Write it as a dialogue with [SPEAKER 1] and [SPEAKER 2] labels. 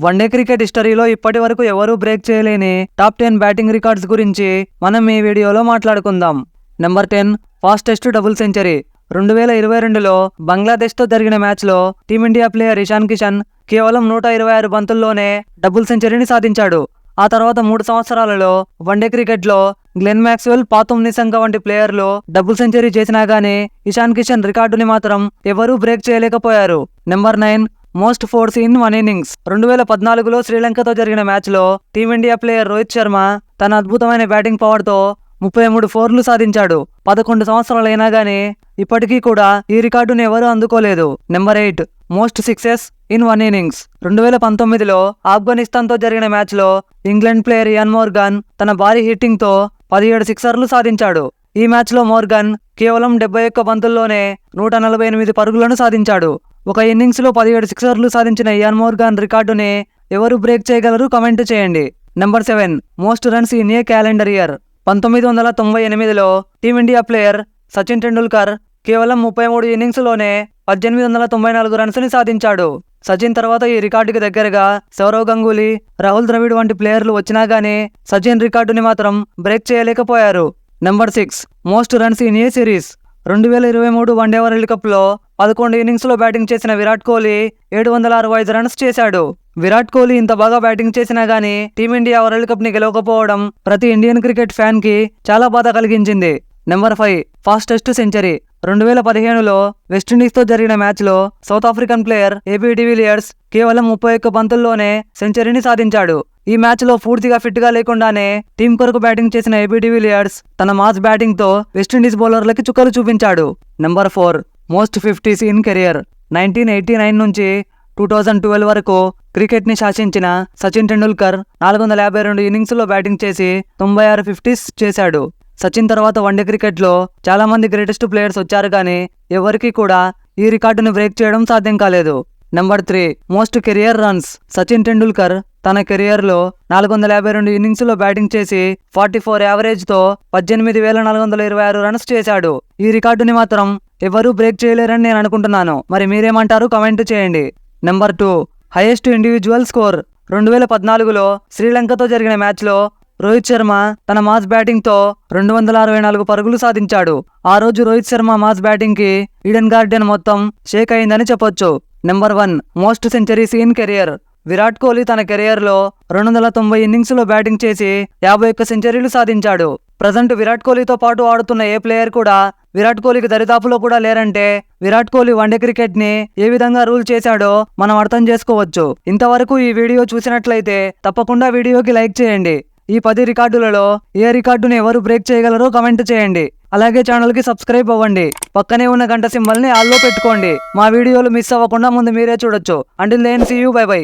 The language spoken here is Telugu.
[SPEAKER 1] వన్డే క్రికెట్ హిస్టరీలో ఇప్పటి వరకు ఎవరూ బ్రేక్ చేయలేని టాప్ 10 బ్యాటింగ్ రికార్డ్స్ గురించి మనం ఈ వీడియోలో మాట్లాడుకుందాం. Number 10 fastest double century. 2022లో బంగ్లాదేశ్తో జరిగిన మ్యాచ్లో టీమిండియా ప్లేయర్ ఇషాన్ కిషన్ కేవలం 126 బంతుల్లోనే డబుల్ సెంచరీని సాధించాడు. ఆ తర్వాత 3 సంవత్సరాలలో వన్డే క్రికెట్లో గ్లెన్ మ్యాక్స్వెల్, పాతుమ్ నిసంగ వంటి ప్లేయర్లు డబుల్ సెంచరీ చేసినా గానీ ఇషాన్ కిషన్ రికార్డుని మాత్రం ఎవరూ బ్రేక్ చేయలేకపోయారు. Number 9 most fours in one innings. 2014లో శ్రీలంకతో జరిగిన మ్యాచ్లో టీమిండియా ప్లేయర్ రోహిత్ శర్మ తన అద్భుతమైన బ్యాటింగ్ పవర్తో 33 ఫోర్లు సాధించాడు. 11 సంవత్సరాలైనా గానీ ఇప్పటికీ కూడా ఈ రికార్డును ఎవరూ అందుకోలేదు. Number 8 most sixes in one innings. 2019లో ఆఫ్ఘనిస్తాన్తో జరిగిన మ్యాచ్లో ఇంగ్లాండ్ ప్లేయర్ ఇయాన్ మోర్గాన్ తన భారీ హిట్టింగ్తో 17 సిక్సర్లు సాధించాడు. ఈ మ్యాచ్లో మోర్గాన్ కేవలం 71 బంతుల్లోనే 148 పరుగులను సాధించాడు. ఒక ఇన్నింగ్స్లో 17 సిక్సర్లు సాధించిన ఇయాన్ మోర్గాన్ రికార్డుని ఎవరు బ్రేక్ చేయగలరు? కమెంట్ చేయండి. Number 7 most runs in a calendar year. 1998లో టీమిండియా ప్లేయర్ సచిన్ టెండూల్కర్ కేవలం 33 ఇన్నింగ్స్లోనే 1894 రన్స్ని సాధించాడు. సచిన్ తర్వాత ఈ రికార్డుకి దగ్గరగా సౌరవ్ గంగూలీ, రాహుల్ ద్రవిడ్ వంటి ప్లేయర్లు వచ్చినా గానీ సచిన్ రికార్డుని మాత్రం బ్రేక్ చేయలేకపోయారు. Number 6 most runs in A series. 2023 one day world కప్లో 11 ఇన్నింగ్స్లో బ్యాటింగ్ చేసిన విరాట్ కోహ్లీ 765 రన్స్ చేశాడు. విరాట్ కోహ్లీ ఇంత బాగా బ్యాటింగ్ చేసినా గానీ టీమిండియా వరల్డ్ కప్ ని గెలవకపోవడం ప్రతి ఇండియన్ క్రికెట్ ఫ్యాన్ కి చాలా బాధ కలిగించింది. Number 5 fastest century. 2015లో వెస్టిండీస్తో జరిగిన మ్యాచ్లో South African player AB de Villiers కేవలం 31 బంతుల్లోనే సెంచరీని సాధించాడు. ఈ మ్యాచ్లో పూర్తిగా ఫిట్గా లేకుండానే టీం కొరకు బ్యాటింగ్ చేసిన ఏబీ డివిలియర్స్ తన మాస్ బ్యాటింగ్తో వెస్టిండీస్ బౌలర్లకి చుక్కలు చూపించాడు. Number 4 most 50s in career. 1989 నుంచి 2012 వరకు క్రికెట్ని శాసించిన సచిన్ టెండూల్కర్ 452 ఇన్నింగ్స్లో బ్యాటింగ్ చేసి 96 50s చేశాడు. సచిన్ తర్వాత వన్డే క్రికెట్లో చాలా మంది గ్రేటెస్ట్ ప్లేయర్స్ వచ్చారు కానీ ఎవరికీ కూడా ఈ రికార్డును బ్రేక్ చేయడం సాధ్యం కాలేదు. Number 3 most career runs. Sachin Tendulkar తన కెరియర్లో 452 ఇన్నింగ్స్లో బ్యాటింగ్ చేసి 44 యావరేజ్తో 18,426 రన్స్ చేశాడు. ఈ రికార్డుని మాత్రం ఎవరూ బ్రేక్ చేయలేరని నేను అనుకుంటున్నాను. మరి మీరేమంటారు? కమెంట్ చేయండి. Number 2 highest individual score. 2014లో శ్రీలంకతో జరిగిన మ్యాచ్లో రోహిత్ శర్మ తన మాస్ బ్యాటింగ్తో 264 పరుగులు సాధించాడు. ఆ రోజు రోహిత్ శర్మ మాస్ బ్యాటింగ్కి ఈడెన్ గార్డెన్ మొత్తం షేక్ అయిందని చెప్పొచ్చు. Number 1 most centuries in career. Virat Kohli తన కెరియర్లో 290 ఇన్నింగ్స్లో బ్యాటింగ్ చేసి 51 సెంచరీలు సాధించాడు. ప్రజెంట్ విరాట్ కోహ్లీతో పాటు ఆడుతున్న ఏ ప్లేయర్ కూడా విరాట్ కోహ్లీకి దరిదాపులో కూడా లేరంటే విరాట్ కోహ్లీ వన్డే క్రికెట్ ని ఏ విధంగా రూల్ చేశాడో మనం అర్థం చేసుకోవచ్చు. ఇంతవరకు ఈ వీడియో చూసినట్లయితే తప్పకుండా వీడియోకి లైక్ చేయండి. ఈ 10 రికార్డులలో ఏ రికార్డుని ఎవరు బ్రేక్ చేయగలరో కమెంట్ చేయండి. అలాగే ఛానల్కి సబ్స్క్రైబ్ అవ్వండి. పక్కనే ఉన్న గంట సింబల్ని ఆల్లో పెట్టుకోండి. మా వీడియోలు మిస్ అవ్వకుండా ముందు మీరే చూడొచ్చు. Until then see you, bye by.